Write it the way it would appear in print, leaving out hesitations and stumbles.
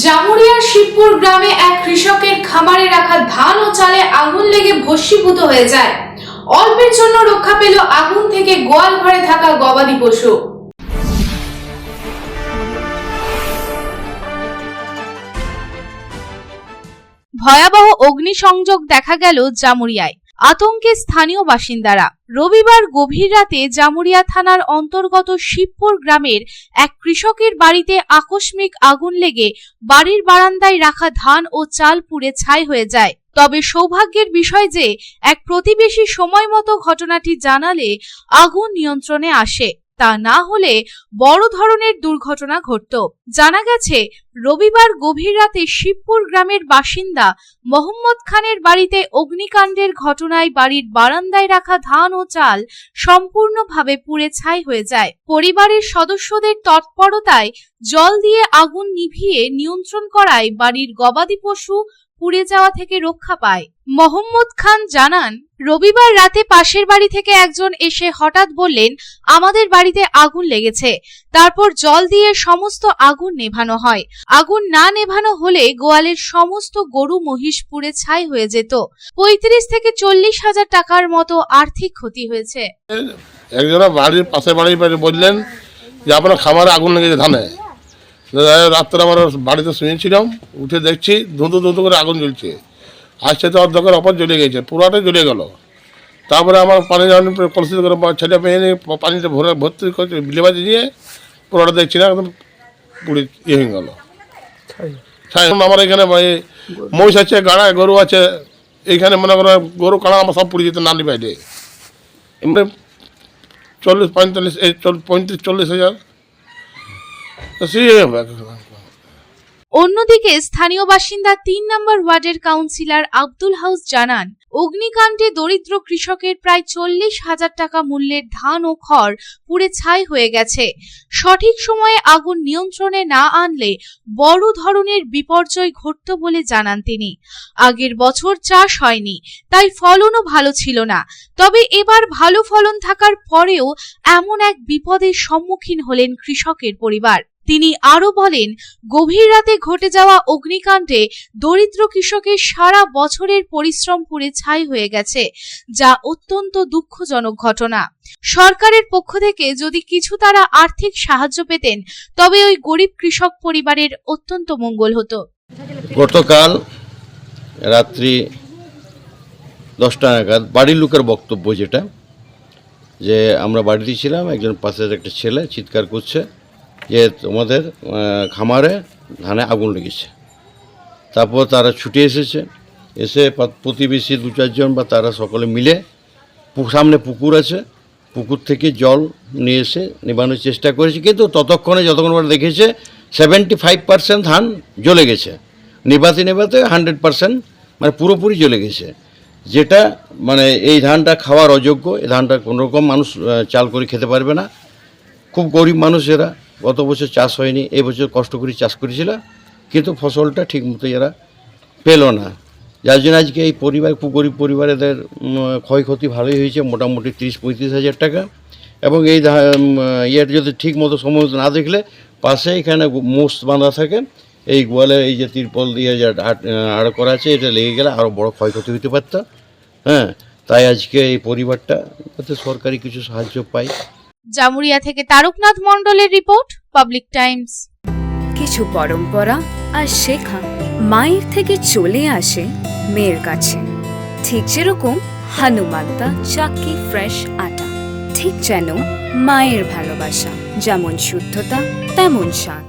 জামুরিয়ার শিবপুর গ্রামে এক কৃষকের খামারে রাখা ধান ও চালে আগুন লেগে ভস্মীভূত হয়ে যায়। অল্পের জন্য রক্ষা পেল আগুন থেকে গোয়াল ঘরে থাকা গবাদি পশু। ভয়াবহ অগ্নিসংযোগ দেখা গেল জামুরিয়ায়। আতঙ্কে স্থানীয় বাসিন্দারা। রবিবার গভীর রাতে জামুরিয়া থানার অন্তর্গত শিবপুর গ্রামের এক কৃষকের বাড়িতে আকস্মিক আগুন লেগে বাড়ির বারান্দায় রাখা ধান ও চাল পুড়ে ছাই হয়ে যায়। তবে সৌভাগ্যের বিষয় যে এক প্রতিবেশী সময় মতো ঘটনাটি জানালে আগুন নিয়ন্ত্রণে আসে, তা না হলে বড় ধরনের দুর্ঘটনা ঘটত। জানা গেছে, রবিবার গভীর রাতে শিবপুর গ্রামের বাসিন্দা মোহাম্মদ খানের বাড়িতে অগ্নিকাণ্ডের ঘটনায় বাড়ির বারান্দায় রাখা ধান ও চাল সম্পূর্ণভাবে পুড়ে ছাই হয়ে যায়। পরিবারের সদস্যদের তৎপরতায় জল দিয়ে আগুন নিভিয়ে নিয়ন্ত্রণ করায় বাড়ির গবাদি পশু পুড়ে যাওয়া থেকে রক্ষা পায়। মোহাম্মদ খান জানান, রবিবার রাতে পাশের বাড়ি থেকে একজন এসে হঠাৎ বললেন, আমাদের বাড়িতে আগুন লেগেছে। তারপর জল দিয়ে সমস্ত আগুন নেভানো হয়। আগুন না নেভানো হলে গোয়ালের সমস্ত গরু মহিষ পুড়ে ছাই হয়ে যেত। ৩৫ থেকে ৪০ হাজার টাকার মতো আর্থিক ক্ষতি হয়েছে। একজন বাড়ির পাশে বাড়ি বললেন যে আপনার খামারে আগুন লেগেছে ধানে। রাত্রে আমার বাড়িতে শুয়েছিলাম, উঠে দেখছি ধুঁধু ধুঁধু করে আগুন জ্বলছে। আসছে তো অর্ধেকের অপর জ্বলে গেছে, পুরোটাই জ্বলে গেল। তারপরে আমার পানি কলসি করে ছেলে মেয়ে নিয়ে পানিতে ভর্তি করে বিলে বাজি নিয়ে পুরোটা দেখছি না, একদম পুড়ে ইয়ে হয়ে গেল। আমার এখানে মহিষ আছে, গাড়ায় গরু আছে, এইখানে মনে করো গরু কাড়া আমার সব পুড়ে যেত নালি বাইরে। এমনি 35-40 হাজার। অন্যদিকে স্থানীয় বাসিন্দা ৩ নম্বর ওয়ার্ডের কাউন্সিলর আব্দুল হাউস জানান, অগ্নিকাণ্ডে দরিদ্র কৃষকের প্রায় ৪০ হাজার টাকা মূল্যের ধান ও খড় পুড়ে ছাই হয়ে গেছে। সঠিক সময়ে আগুন নিয়ন্ত্রণে না আনলে বড় ধরনের বিপর্যয় ঘটত বলে জানান তিনি। আগের বছর চাষ হয়নি, তাই ফলনও ভালো ছিল না। তবে এবার ভালো ফলন থাকার পরেও এমন এক বিপদের সম্মুখীন হলেন কৃষকের পরিবার। তিনি আরো বলেন, গভীর রাতে ঘটে যাওয়া অগ্নিকাণ্ডে দরিদ্র কৃষকের সারা বছরের পরিশ্রম পুড়ে ছাই হয়ে গেছে, যা অত্যন্ত দুঃখজনক ঘটনা। সরকারের পক্ষ থেকে যদি কিছু তারা আর্থিক সাহায্য পেতেন, তবে ওই গরিব কৃষক পরিবারের অত্যন্ত মঙ্গল হতো। গতকাল রাত্রি 10টা নাগাদ বাড়ির লোকের বক্তব্য যেটা, যে আমরা বাড়িতে ছিলাম, একজন পাশের একটা ছেলে চিৎকার করছে যে তোমাদের খামারে ধানে আগুন লেগেছে। তারপর তারা ছুটে এসেছে, এসে প্রতিবেশী 2-4 জন বা তারা সকলে মিলে সামনে পুকুর আছে, পুকুর থেকে জল নিয়ে এসে নেবানোর চেষ্টা করেছে। কিন্তু যতক্ষণ ওরা দেখেছে 75% ধান জ্বলে গেছে। নেবাতে 100% মানে পুরোপুরি জ্বলে গেছে, যেটা মানে এই ধানটা খাওয়ার অযোগ্য। এই ধানটা কোনোরকম মানুষ চাল করে খেতে পারবে না। খুব গরিব মানুষ এরা, গত বছর চাষ হয়নি, এবছর কষ্ট করে চাষ করেছিল, কিন্তু ফসলটা ঠিক মতো এরা পেল না। যার জন্য আজকে এই পরিবার, খুব গরিব পরিবার, এদের ক্ষয়ক্ষতি ভালোই হয়েছে, মোটামুটি 30-35 হাজার টাকা। এবং এই ইয়েটা যদি ঠিক মতো সময় মতো না দেখলে, পাশে এখানে মোষ বাঁধা থাকে, এই গোয়ালের এই যে তিরপল দিয়ে যে আড় করা আছে, এটা লেগে গেলে আরও বড় ক্ষয়ক্ষতি হতে পারত। হ্যাঁ, তাই আজকে এই পরিবারটা যাতে সরকারি কিছু সাহায্য পায়। জামুরিয়া থেকে তারকনাথ মণ্ডলের রিপোর্ট, পাবলিক টাইমস। কিছু পরম্পরা আর শেখা মায়ের থেকে চলে আসে মেয়ের কাছে, ঠিক যেরকম হনুমান্তা চাক্কি ফ্রেশ আটা, ঠিক যেন মায়ের ভালোবাসা, যেমন শুদ্ধতা তেমন স্বাদ।